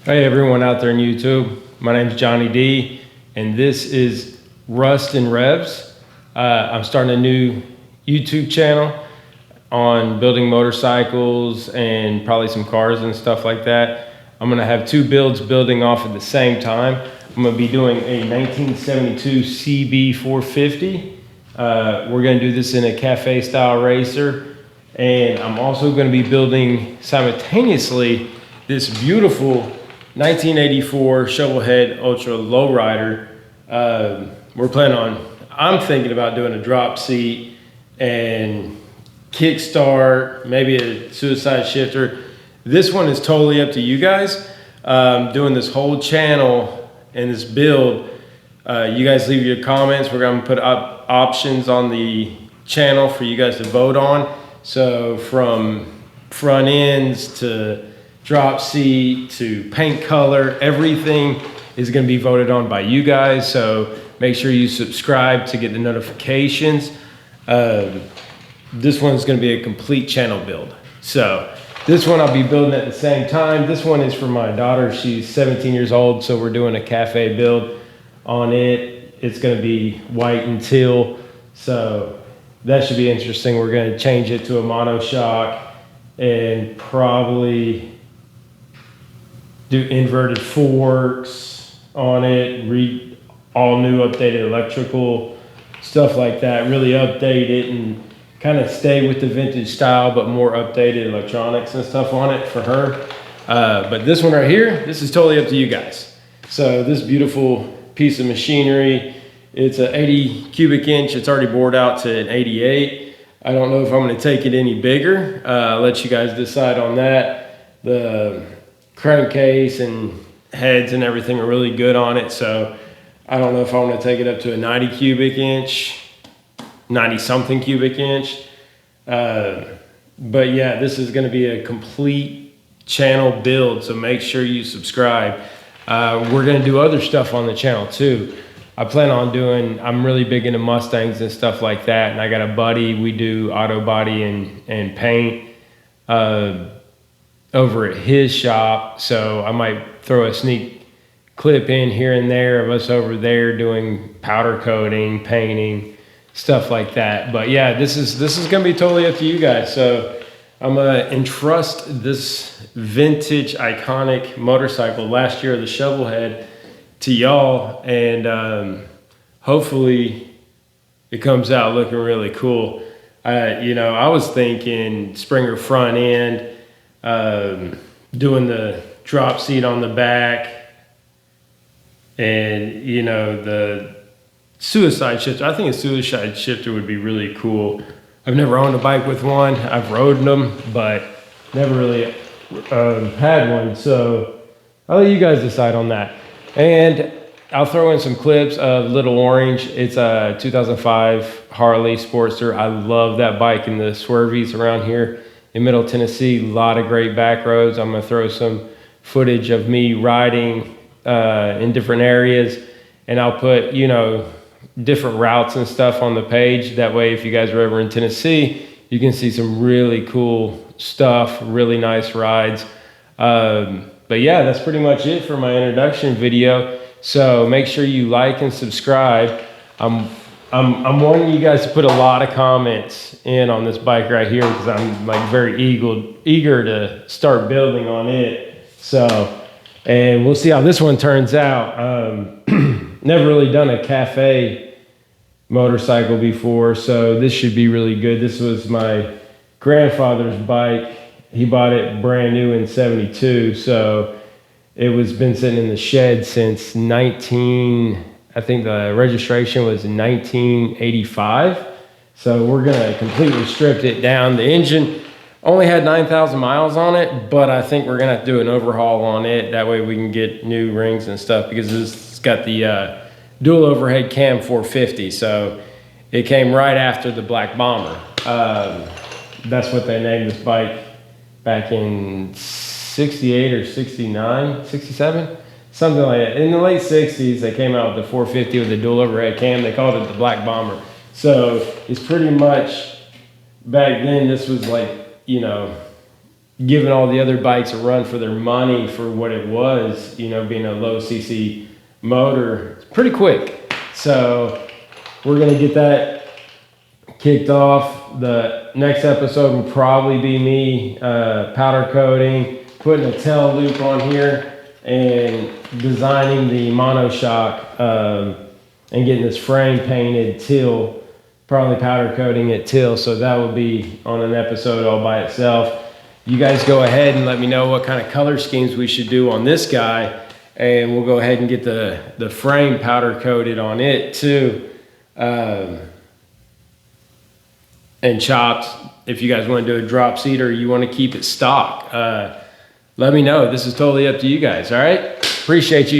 Hey everyone out there in YouTube, my name's Johnny D and this is Rust and Revs. I'm starting a new YouTube channel on building motorcycles and probably some cars and stuff like that. I'm gonna have two builds building off at the same time. I'm gonna be doing a 1972 CB 450. We're gonna do this in a cafe style racer. And I'm also gonna be building simultaneously this beautiful 1984 Shovelhead Ultra Lowrider. I'm thinking about doing a drop seat and kickstart, maybe a suicide shifter. This one is totally up to you guys. Doing this whole channel and this build, you guys leave your comments. We're gonna put up options on the channel for you guys to vote on. So from front ends to drop seat to paint color, everything is going to be voted on by you guys. So make sure you subscribe to get the notifications. This one's going to be a complete channel build. So this one I'll be building at the same time. This one is for my daughter. She's 17 years old. So we're doing a cafe build on it. It's going to be white and teal. So that should be interesting. We're going to change it to a monoshock and probably do inverted forks on it, read all new updated electrical, stuff like that. Really update it and kind of stay with the vintage style, but more updated electronics and stuff on it for her. But this one right here, this is totally up to you guys. So this beautiful piece of machinery, it's an 80 cubic inch. It's already bored out to an 88. I don't know if I'm gonna take it any bigger. I'll let you guys decide on that. The crankcase and heads and everything are really good on it. So I don't know if I want to take it up to a 90 cubic inch, 90 something cubic inch. But yeah, this is going to be a complete channel build. So make sure you subscribe. We're going to do other stuff on the channel too. I plan on I'm really big into Mustangs and stuff like that. And I got a buddy, we do auto body and paint over at his shop. So I might throw a sneak clip in here and there of us over there doing powder coating, painting, stuff like that. But yeah, this is gonna be totally up to you guys. So I'm gonna entrust this vintage iconic motorcycle, last year of the Shovelhead, to y'all, and hopefully it comes out looking really cool. I was thinking Springer front end, doing the drop seat on the back, and the suicide shifter. I think a suicide shifter would be really cool. I've never owned a bike with one. I've rode them, but never really had one. So I'll let you guys decide on that. And I'll throw in some clips of Little Orange. It's a 2005 Harley Sportster. I love that bike in the swervies around here in Middle Tennessee. A lot of great back roads. I'm gonna throw some footage of me riding in different areas, and I'll put different routes and stuff on the page. That way, if you guys are ever in Tennessee, you can see some really cool stuff, really nice rides. But yeah, that's pretty much it for my introduction video. So make sure you like and subscribe. I'm wanting you guys to put a lot of comments in on this bike right here, because I'm like very eager to start building on it. So, and we'll see how this one turns out. Never really done a cafe motorcycle before, so this should be really good. This was my grandfather's bike. He bought it brand new in '72, so it was been sitting in the shed since I think the registration was 1985. So we're gonna completely strip it down. The engine only had 9,000 miles on it, but I think we're gonna have to do an overhaul on it. That way we can get new rings and stuff, because it's got the dual overhead cam 450. So it came right after the Black Bomber. That's what they named this bike back in 68 or 69, 67, something like that. In the late 60s, they came out with the 450 with the dual overhead cam. They called it the Black Bomber. So it's pretty much, back then, this was like, giving all the other bikes a run for their money for what it was, you know, being a low CC motor. It's pretty quick. So we're going to get that kicked off. The next episode will probably be me powder coating, putting a tail loop on here, and designing the monoshock and getting this frame painted till, probably powder coating it till, so that will be on an episode all by itself. You guys go ahead and let me know what kind of color schemes we should do on this guy, and we'll go ahead and get the frame powder coated on it too, and chopped. If you guys want to do a drop seat or you want to keep it stock, let me know. This is totally up to you guys. All right, appreciate you.